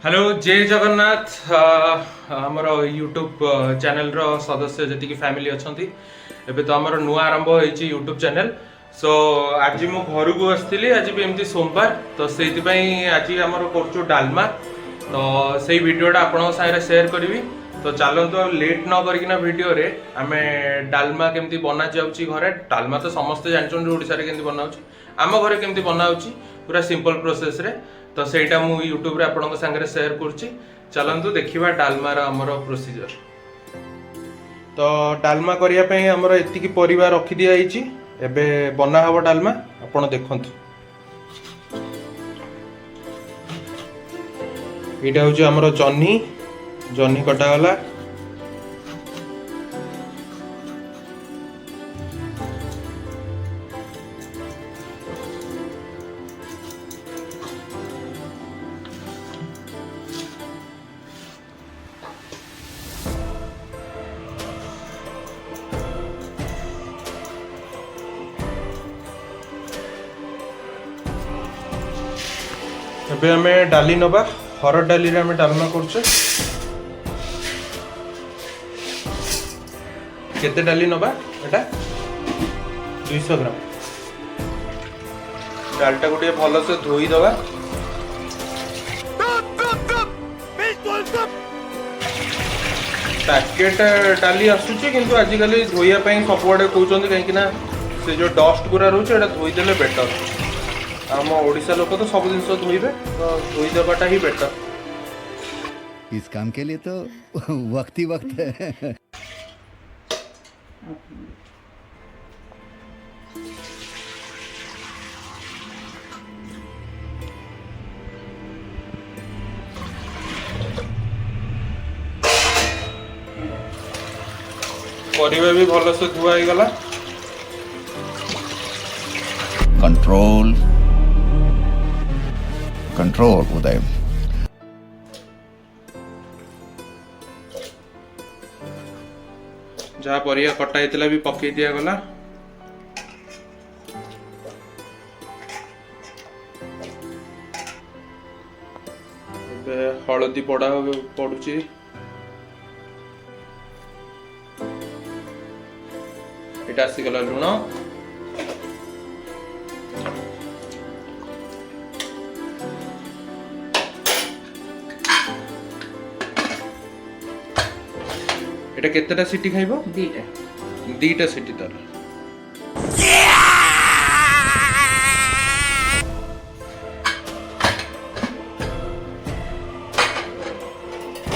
Hello जय जगन्नाथ आमर YouTube channel रो सदस्य जी फैमिली अच्छा एबे तो आमर नुआ आरंभ होती यूट्यूब चैनल सो आज मु घर को आसती आज भी एमती सोमवार तो से आज आमर कर डालमा तो से वीडियोटा आपण सारे शेयर करी तो चलतु आ लेट न करना वीडियो रे आमे डालमा केमती बना जाउची घरे डालमा तो समस्त जानछन ओडिसा रे केमती बनाउची आम घरे केमती बनाउची पूरा सिंपल प्रोसेस रे तो सेटा मु यूट्यूब रे आपन संगे शेयर करछि चलंतु देखिबा डालमा रा हमर प्रोसीजर। तो डालमा करिया पई हमर एतिकी परिवार रखि दिया आइछि एबे बना हबो डालमा आपन देखंतु। एटा होछि हमर जन्नी कटा गला एबे हमें डाली नबा हरड़ डाली रे हमें डालमा करछे केते डाली नबा एटा 200 ग्राम डालटा गोटे भल से धोई दबा पैकेट डाली आसुची किंतु आजिकल धोइया पई सबुआडे कहउचंदी काहे कि ना से जो डस्ट गुरा रहउछ एटा धोई देले बेटर आम ओडिशा लोक तो सब जिनस धोइबे तो धोई देबाटा ही बेटर इस काम के लिए तो वक्त ही वक्त है। परिबा भी भल से धुआ ही गला कंट्रोल कंट्रोल उदय जहाँ परिया कटा होता भी पकई दिया गला हलदी पड़ा पड़ुची एटा आसीगला लुण एटा केतेटा सिटी खाइबो दीटा सिटी तार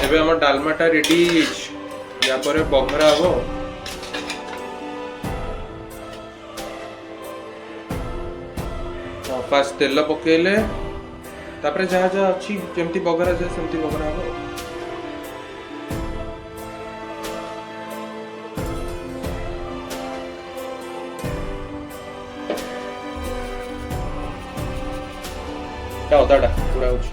एबे हमर डालमाटा रेडी या पर बघरा हो फास्ट तेल पकेले तापरे जहाँ जहाँ अच्छी केमती बघरा जाए सेमती बघरा हो क्या होता है पूरा कुछ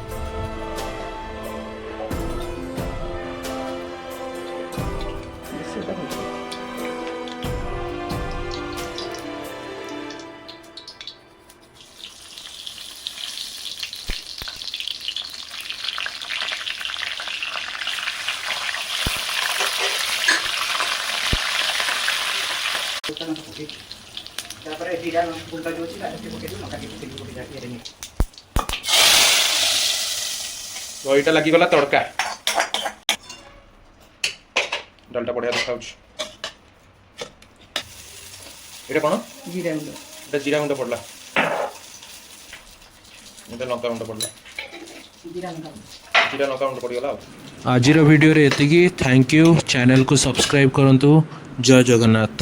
तो यहाँ लगिगला तड़का डालटा बढ़िया देखा कौन जीरा गुंड पड़ला लंका गुंड पड़ला जीरा लंका गुंड पड़गला। आज वीडियो रे एतिकी थैंक यू चैनल को सब्सक्राइब करंतु जय जगन्नाथ।